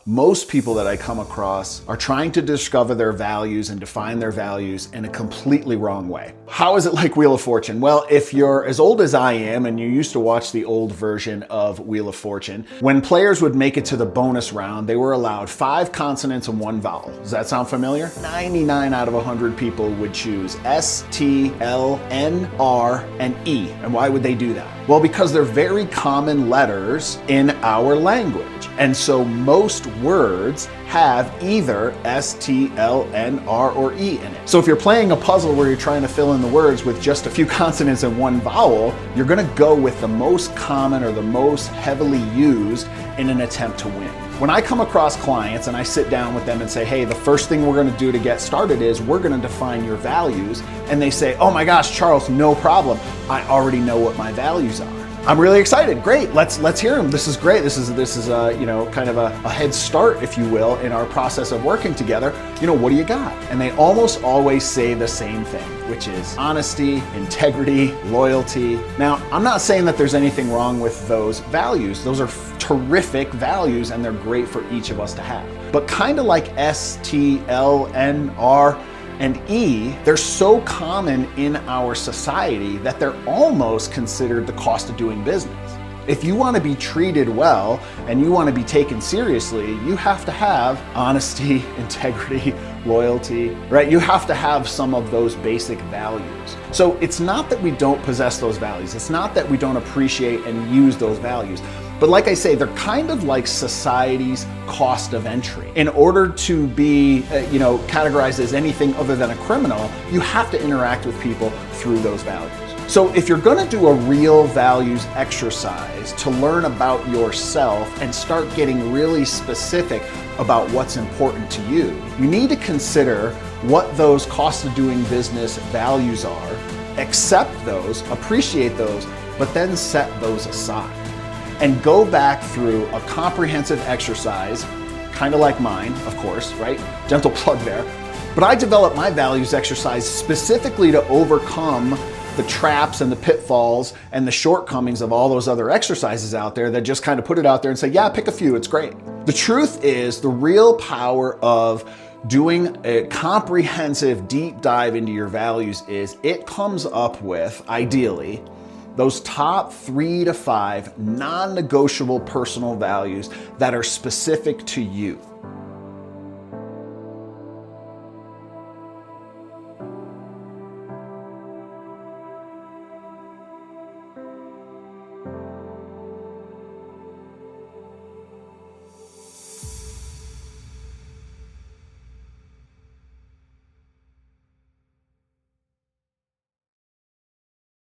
most people that I come across are trying to discover their values and define their values in a completely wrong way. How is it like Wheel of Fortune? Well, if you're as old as I am and you used to watch the old version of Wheel of Fortune, when players would make it to the bonus round, they were allowed 5 consonants and 1 vowel. Does that sound familiar? 99 out of 100 people would choose S, T, L, N, R, and E. And why would they do that? Well, because they're very common letters in our language. And so most words have either S, T, L, N, R, or E in it. So if you're playing a puzzle where you're trying to fill in the words with just a few consonants and 1 vowel, you're gonna go with the most common or the most heavily used in an attempt to win. When I come across clients and I sit down with them and say, hey, the first thing we're gonna do to get started is we're gonna define your values. And they say, oh my gosh, Charles, no problem. I already know what my values are. I'm really excited. Great. Let's hear them. This is great. This is kind of a head start, if you will, in our process of working together. What do you got? And they almost always say the same thing, which is honesty, integrity, loyalty. Now, I'm not saying that there's anything wrong with those values. Those are terrific values and they're great for each of us to have. But kind of like S, T, L, N, R, and E, they're so common in our society that they're almost considered the cost of doing business. If you want to be treated well and you want to be taken seriously, you have to have honesty, integrity, loyalty, right? You have to have some of those basic values. So it's not that we don't possess those values. It's not that we don't appreciate and use those values. But like I say, they're kind of like society's cost of entry. In order to be, categorized as anything other than a criminal, you have to interact with people through those values. So if you're gonna do a real values exercise to learn about yourself and start getting really specific about what's important to you, you need to consider what those cost of doing business values are, accept those, appreciate those, but then set those aside. And go back through a comprehensive exercise, kind of like mine, of course, right? Gentle plug there. But I developed my values exercise specifically to overcome the traps and the pitfalls and the shortcomings of all those other exercises out there that just kind of put it out there and say, yeah, pick a few, it's great. The truth is, the real power of doing a comprehensive deep dive into your values is it comes up with, ideally, those top 3 to 5 non-negotiable personal values that are specific to you.